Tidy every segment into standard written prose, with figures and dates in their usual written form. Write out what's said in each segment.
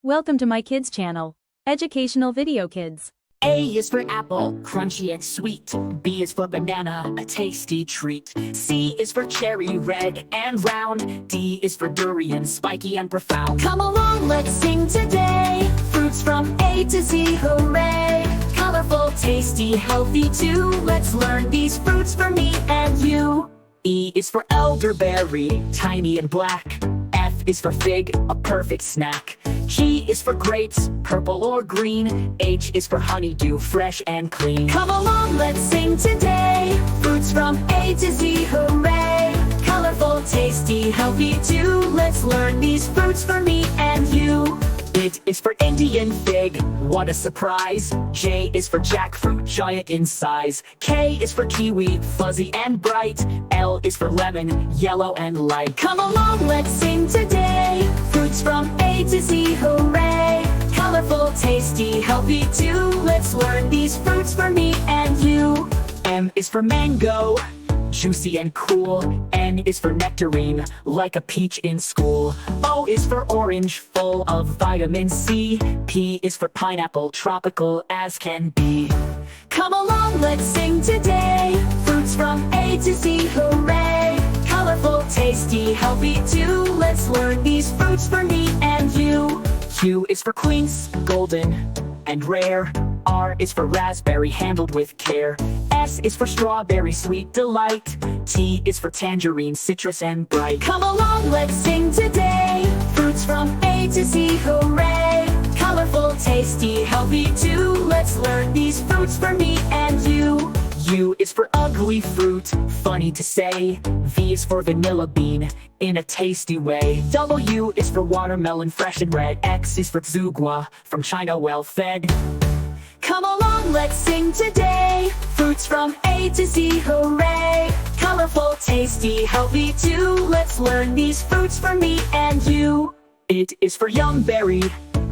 Welcome to my kids channel, Educational Video Kids. A is for apple, crunchy and sweet. B is for banana, a tasty treat. C is for cherry, red and round. D is for durian, spiky and profound. Come along, let's sing today. Fruits from A to Z, hooray! Colorful, tasty, healthy too. Let's learn these fruits for me and you. E is for elderberry, tiny and black. F is for fig, a perfect snack. G is for grapes, purple or green. H is for honeydew, fresh and clean. Come along, let's sing today. Fruits from A to Z, hooray! Colorful, tasty, healthy too. Let's learn these fruits for me and you. It is for Indian fig, what a surprise. J is for jackfruit, giant in size. K is for kiwi, fuzzy and bright. L is for lemon, yellow and light. Come along, let's sing today. Fruits from A to Z, hooray! Colorful, tasty, healthy too. Let's learn these fruits for me and you. M is for mango, juicy and cool. N is for nectarine, like a peach in school. O is for orange, full of vitamin C. P is for pineapple, tropical as can be. Come along, let's sing today. Fruits from A to Z, hooray! Colorful, tasty, healthy too. Let's learn these fruits for me and you. Q is for quince, golden and rare. R is for raspberry, handled with care. S is for strawberry, sweet delight. T is for tangerine, citrus and bright. Come along, let's sing today. Fruits from A to Z, hooray! Colorful, tasty, healthy too. Let's learn these fruits for me and you. U is for ugly fruit, funny to say. V is for vanilla bean, in a tasty way. W is for watermelon, fresh and red. X is for zugua, from China, well fed. Come along, let's sing today. Fruits from A to Z, hooray! Colorful, tasty, healthy too. Let's learn these fruits for me and you. It is for young berry,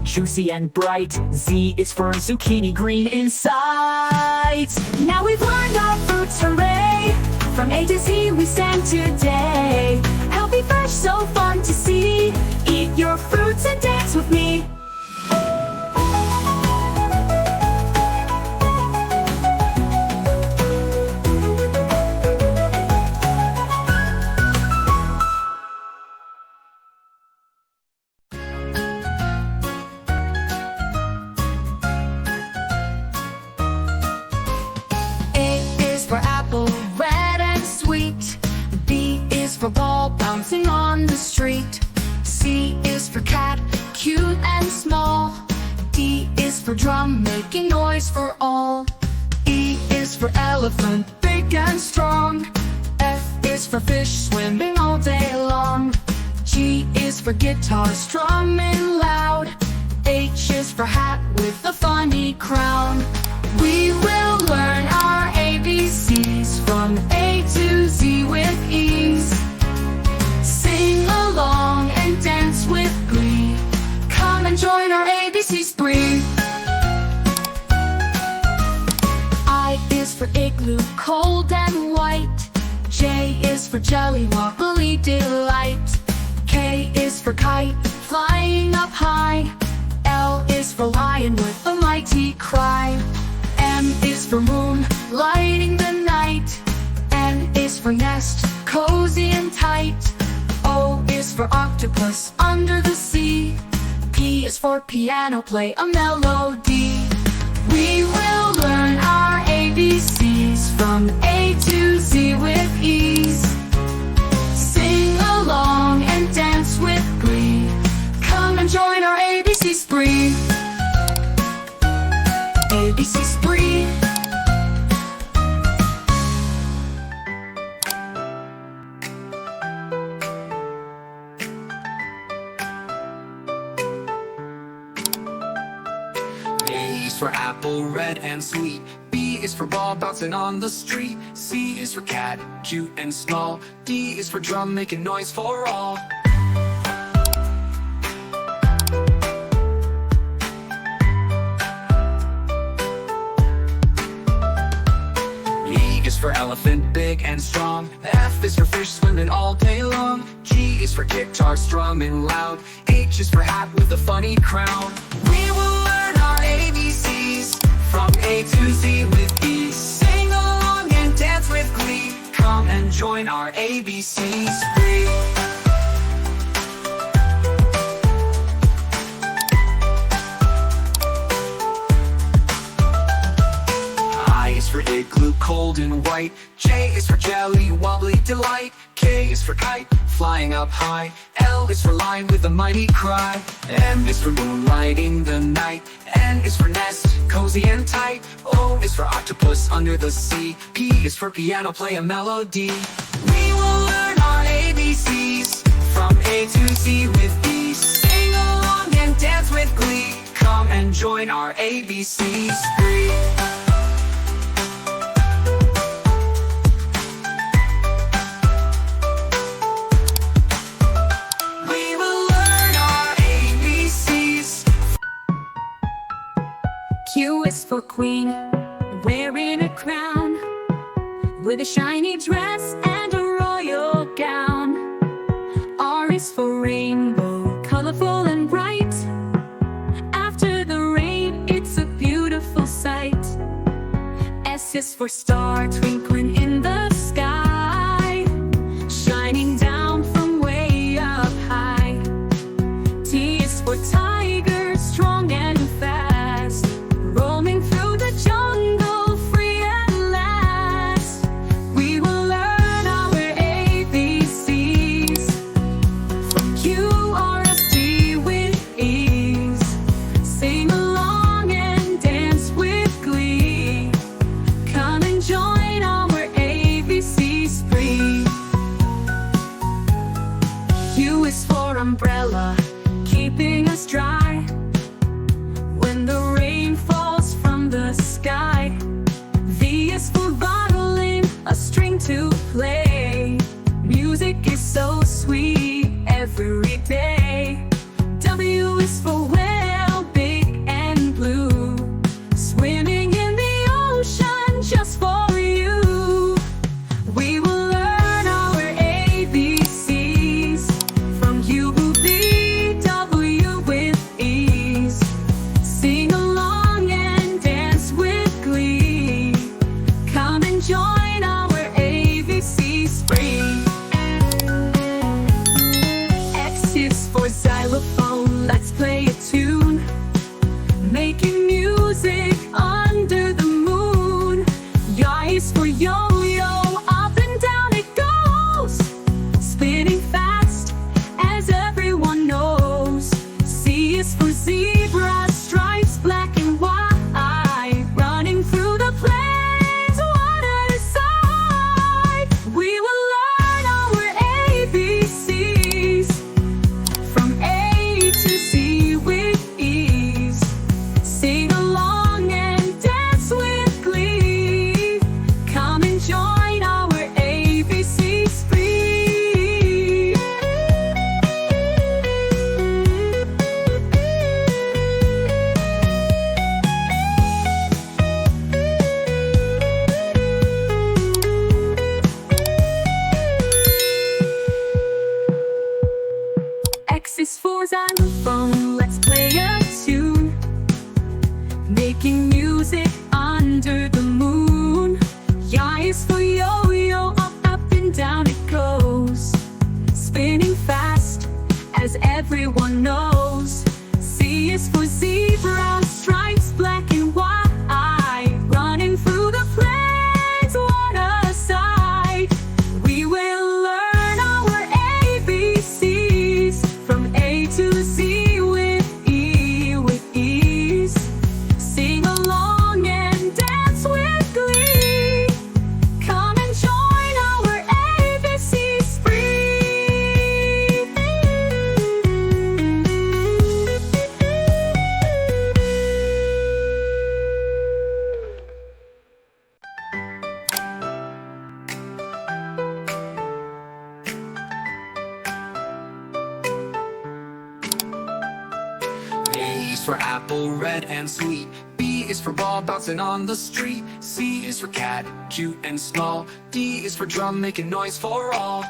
juicy and bright. Z is for zucchini, green inside. Now we've learned our fruits, hooray! From A to Z we stand today. Healthy, fresh, so fun to see. Eat your fruits and dance with me. For apple, red and sweet. B is for ball, bouncing on the street. C is for cat, cute and small. D is for drum, making noise for all. E is for elephant, big and strong. F is for fish, swimming all day long. G is for guitar, strumming loud. H is for hat with a funny crown. We will learn our ABCs from A to Z with ease. Sing along and dance with glee. Come and join our ABC spree. I is for igloo, cold and white. J is for jelly, wobbly delight. K is for kite, flying up high. L is for lion with a mighty cry. M is for moon, lighting the night. N is for nest, cozy and tight. O is for octopus, under the sea. P is for piano, play a melody. We will learn our ABCs from A to Z with ease. Sing along and dance with glee. Come and join our ABC spree. ABC spree. A is for apple, red and sweet. B is for ball, bouncing on the street. C is for cat, cute and small. D is for drum, making noise for all. E is for elephant, big and strong. F is for fish, swimming all day long. G is for guitar strumming loud. H is for hat with a funny crown. We will learn our ABCs from A to Z with ease. Sing along and dance with glee. Come and join our ABC spree. I is for igloo, cold and white. J is for jelly, wobbly delight. K is for kite, flying up high. L is for lion with a mighty cry. M is for moonlighting the night. N is for nest, cozy and tight. O is for octopus under the sea. P is for piano, play a melody. We will learn our ABCs from A to Z with ease. Sing along and dance with glee. Come and join our ABC spree. Q is for queen, wearing a crown, with a shiny dress and a royal gown. R is for rainbow, colorful and bright. After the rain, it's a beautiful sight. S is for star, twinkling in the sky, shining down from way up high. T is for tiger, strong and fast, roaming through the jungle, free at last. We will learn our ABCs from Q, R, S, T with ease. Sing along and dance with glee. Come and join our ABC spree. U is for umbrella, keeping us dry when the rain falls from the sky. V is for violin, a string to play. Music is so sweet every day. W is for whale, big and blue, swimming in the ocean just for you. We will learn our ABCs from U, V, W with ease. Sing along and dance with glee. Come and join our ABC spree. X is for xylophone, let's play a tune, making music under the moon. Y is for yo-yo, up and down it goes, spinning fast as everyone knows. C is for zebra, stripes black and white, running through the plains one at a side. We will learn our ABCs from A to Z with ease. Sing along and dance with glee. Come and join our ABC spree. X is for xylophone, let's play a tune, making music under the moon. Y is for yo-yo, up and down it goes, spinning fast as everyone knows. C is for zebra, stripes black and white, running through the plains one aside. We will learn our ABCs from A to Z with ease. Sing along and dance with glee. Come and join our ABC spree. A is for apple, red and sweet. B is for ball bouncing on the street. C is for cat, cute and small. D is for drum making noise for all.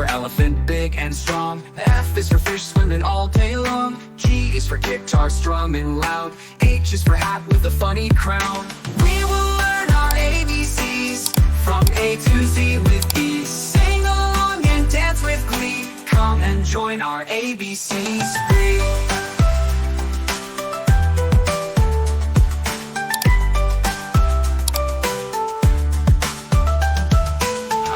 for elephant, big and strong. F is for fish, swimming all day long. G is for guitar, strumming loud. H is for hat with a funny crown. We will learn our ABCs from A to Z with ease. Sing along and dance with glee. Come and join our ABC spree.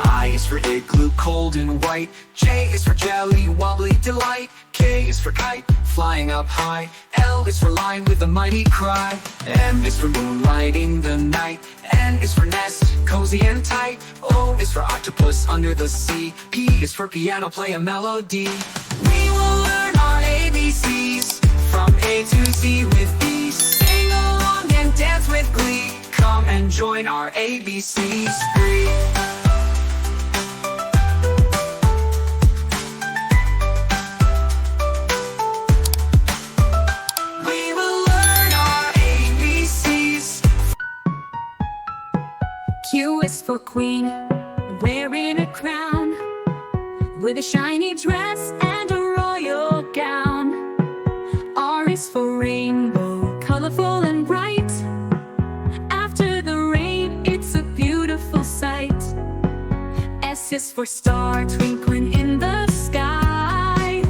I is for igloo, cold and white. J is for jelly, wobbly delight. K is for kite, flying up high. L is for lion with a mighty cry. M is for moonlighting the night. N is for nest, cozy and tight. O is for octopus under the sea. P is for piano, play a melody. We will learn our ABCs from A to Z with ease. Sing along and dance with glee. Come and join our ABC spree. Q is for queen, wearing a crown, with a shiny dress and a royal gown. R is for rainbow, colorful and bright. After the rain, it's a beautiful sight. S is for star, twinkling in the sky,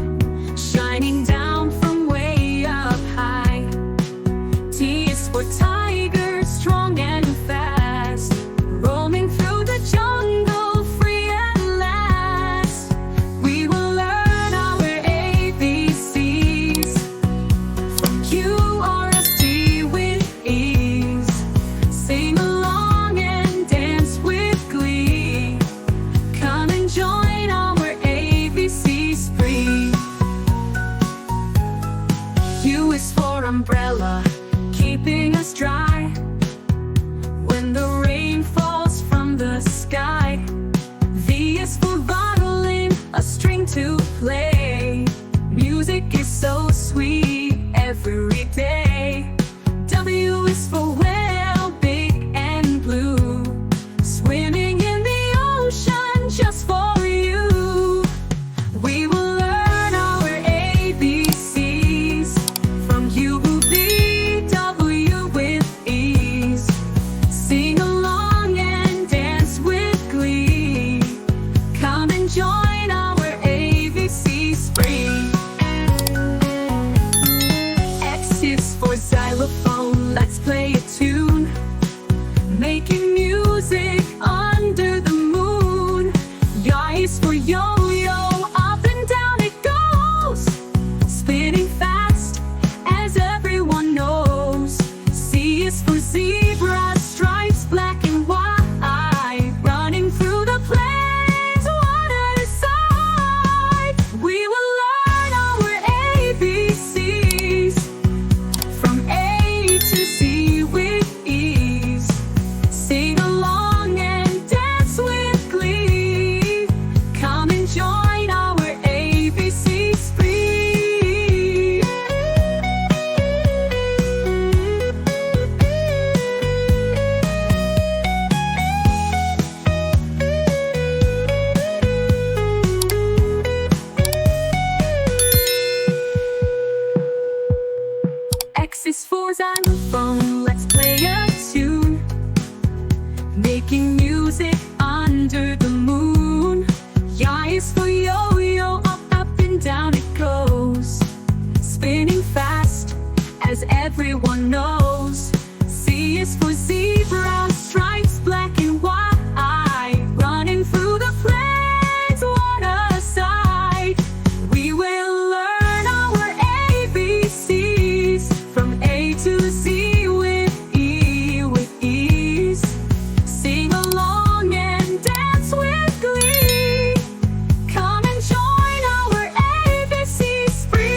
shining down from way up high. T is for tiger, strong and fast, roaming through the jungle, free at last. We will learn our ABCs from Q, R, S, T with ease. Sing along and dance with glee. Come and join our ABC spree. U is for umbrella, keeping us dry when the rain falls from the sky. V is for violin, a string to play. Music is so sweet every day. W is for whale, big and blue, swimming in the ocean just for you. We will learn our ABCs from U, V, W with ease. Sing along and dance with glee. Come and join our ABC spree. X is for xylophone, let's play a tune, making music under the moon. Y is for yo-yo, up and down it goes, spinning fast as everyone knows. C is for zebra, stripes black and white, running through the plains one at a side. We will learn our ABCs from A to Z with ease. Sing along and dance with glee. Come and join our ABC spree. X is for xylophone, let's play a tune, making music under the moon. Y is for yo-yo, up and down it goes, spinning fast as everyone knows. C is for zebra, stripes black and white, running through the plains one aside. We will learn our ABCs from A to Z with ease. Sing along and dance with glee. Come and join our ABC spree.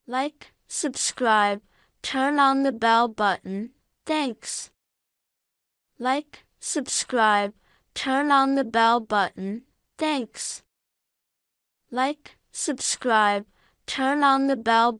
Like, subscribe, turn on the bell button. Thanks. Like, subscribe, turn on the bell button. Thanks. Like, subscribe, turn on the bell